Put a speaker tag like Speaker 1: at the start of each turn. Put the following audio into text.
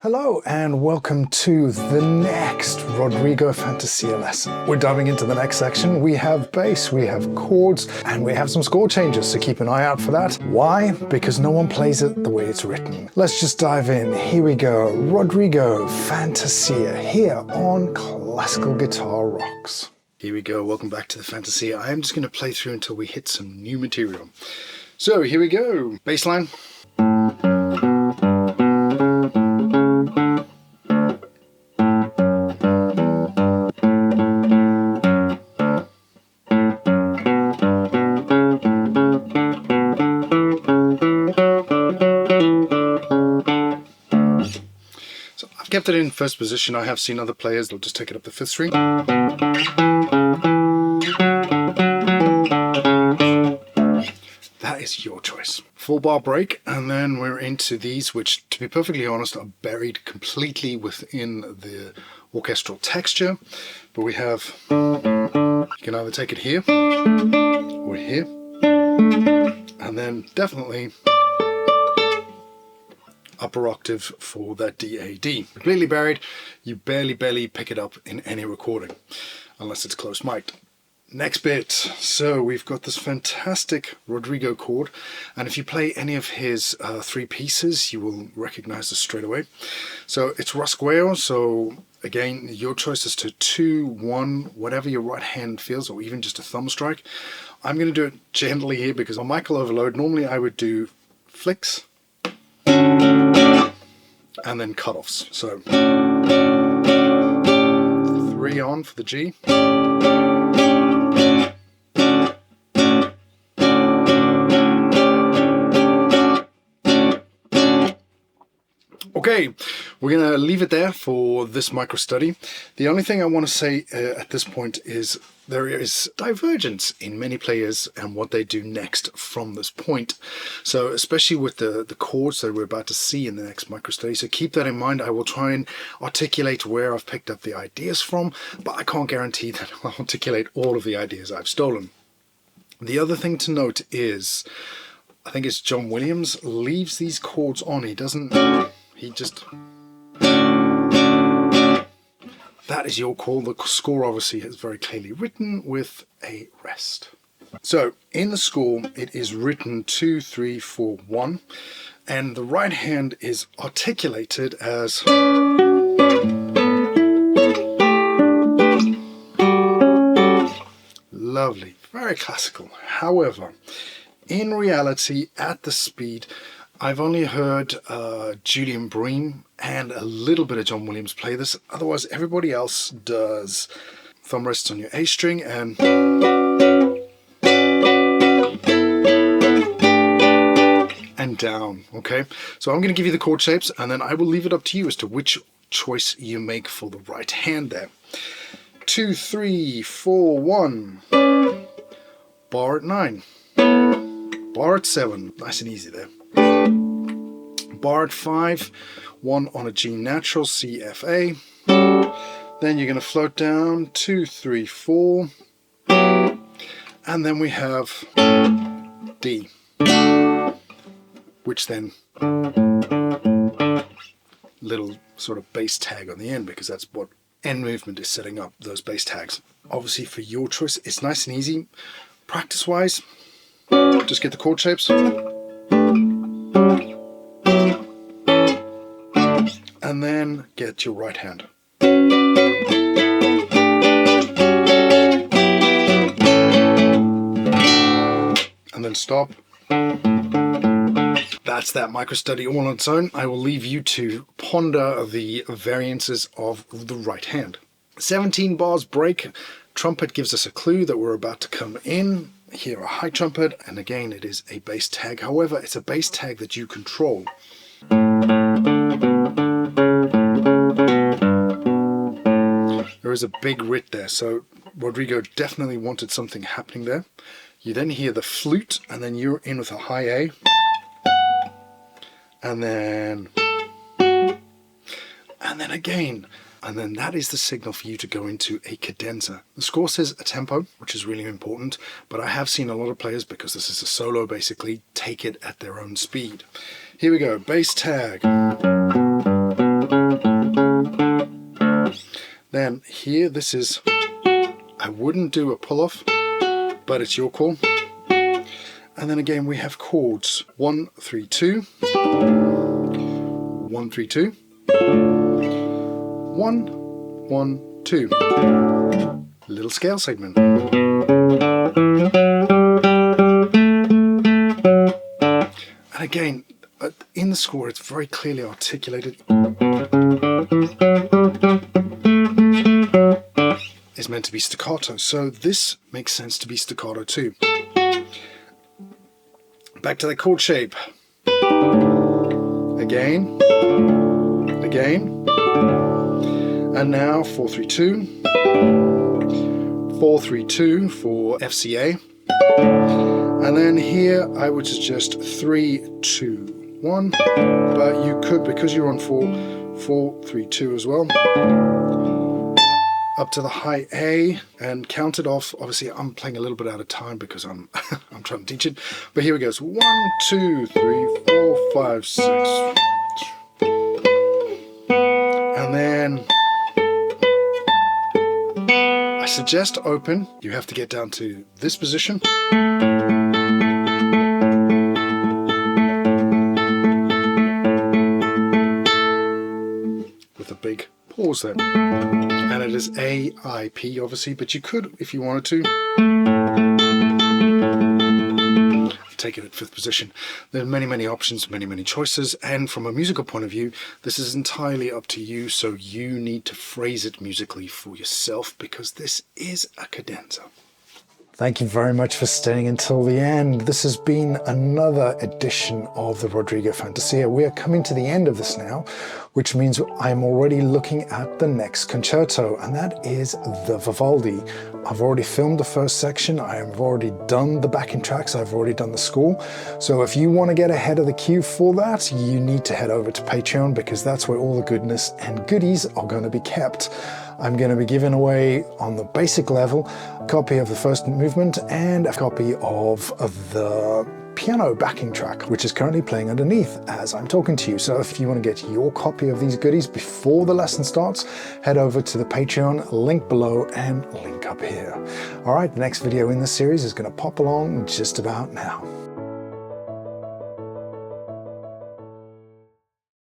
Speaker 1: Hello and welcome to the next Rodrigo Fantasia lesson. We're diving into the next section. We have bass, we have chords, and we have some score changes, so keep an eye out for that. Why? Because no one plays it the way it's written. Let's just dive in. Here we go. Rodrigo Fantasia here on Classical Guitar Rocks. Here we go. Welcome back to the Fantasia. I am just going to play through until we hit some new material. So here we go. Bass line. Kept it in first position. I have seen other players, they'll just take it up the fifth string. That is your choice. Full bar break, and then we're into these, which, to be perfectly honest, are buried completely within the orchestral texture. But we have, you can either take it here or here, and then definitely upper octave for that DAD. Completely buried, you barely pick it up in any recording, unless it's close mic'd. Next bit, so we've got this fantastic Rodrigo chord, and if you play any of his three pieces, you will recognize this straight away. So it's Rasgueo, so again, your choice is to 2, 1, whatever your right hand feels, or even just a thumb strike. I'm going to do it gently here because on Michael Overload, normally I would do flicks, and then cutoffs. So 3 on for the G. Okay, we're going to leave it there for this micro study. The only thing I want to say at this point is there is divergence in many players and what they do next from this point. So especially with the chords that we're about to see in the next micro study. So keep that in mind. I will try and articulate where I've picked up the ideas from, but I can't guarantee that I'll articulate all of the ideas I've stolen. The other thing to note is, I think it's John Williams leaves these chords on. He doesn't, he just... That is your call. The score obviously is very clearly written with a rest. So in the score it is written 2, 3, 4, 1, and the right hand is articulated as lovely, very classical. However, in reality, at the speed, I've only heard Julian Bream and a little bit of John Williams play this. Otherwise, everybody else does thumb rests on your A string and down. Okay, so I'm going to give you the chord shapes, and then I will leave it up to you as to which choice you make for the right hand there. 2, 3, 4, 1. Bar at 9. Bar at 7. Nice and easy there. Bar at 5, 1 on a G natural, C, F, A. Then you're going to float down 2, 3, 4, and then we have D, which then little sort of bass tag on the end, because that's what end movement is setting up, those bass tags. Obviously for your choice, it's nice and easy. Practice wise, just get the chord shapes. And then get your right hand. And then stop. That's that micro study all on its own. I will leave you to ponder the variances of the right hand. 17 bars break. Trumpet gives us a clue that we're about to come in. Here a high trumpet, and again it is a bass tag. However, it's a bass tag that you control. There is a big writ there, so Rodrigo definitely wanted something happening there. You then hear the flute, and then you're in with a high A, and then again, and then that is the signal for you to go into a cadenza. The score says a tempo, which is really important, but I have seen a lot of players, because this is a solo basically, take it at their own speed. Here we go, bass tag. here, this is, I wouldn't do a pull-off, but it's your call. And then again we have chords 1, 3, 2, 1, 3, 2, 1, 1, 2. Little scale segment. And again, in the score it's very clearly articulated. It's meant to be staccato, so this makes sense to be staccato too. Back to the chord shape. Again, again, and now 4, 3, 2, 4, 3, 2 for FCA, and then here I would suggest 3, 2, 1, but you could, because you're on 4, 4, 3, 2 as well, up to the high A and count it off. Obviously I'm playing a little bit out of time because I'm I'm trying to teach it, but here it goes. 1, 2, 3, 4, 5, 6, and then I suggest open. You have to get down to this position. With a big pause there. And it is A, I, P obviously, but you could, if you wanted to, take it at 5th position. There are many options, many choices, and from a musical point of view, this is entirely up to you, so you need to phrase it musically for yourself, because this is a cadenza. Thank you very much for staying until the end. This has been another edition of the Rodrigo Fantasia. We are coming to the end of this now, which means I'm already looking at the next concerto, and that is the Vivaldi. I've already filmed the first section, I have already done the backing tracks, I've already done the score. So if you want to get ahead of the queue for that, you need to head over to Patreon, because that's where all the goodness and goodies are going to be kept. I'm going to be giving away, on the basic level, a copy of the first movement and a copy of the piano backing track, which is currently playing underneath as I'm talking to you. So if you want to get your copy of these goodies before the lesson starts, head over to the Patreon, link below and link up here. All right, the next video in this series is going to pop along just about now.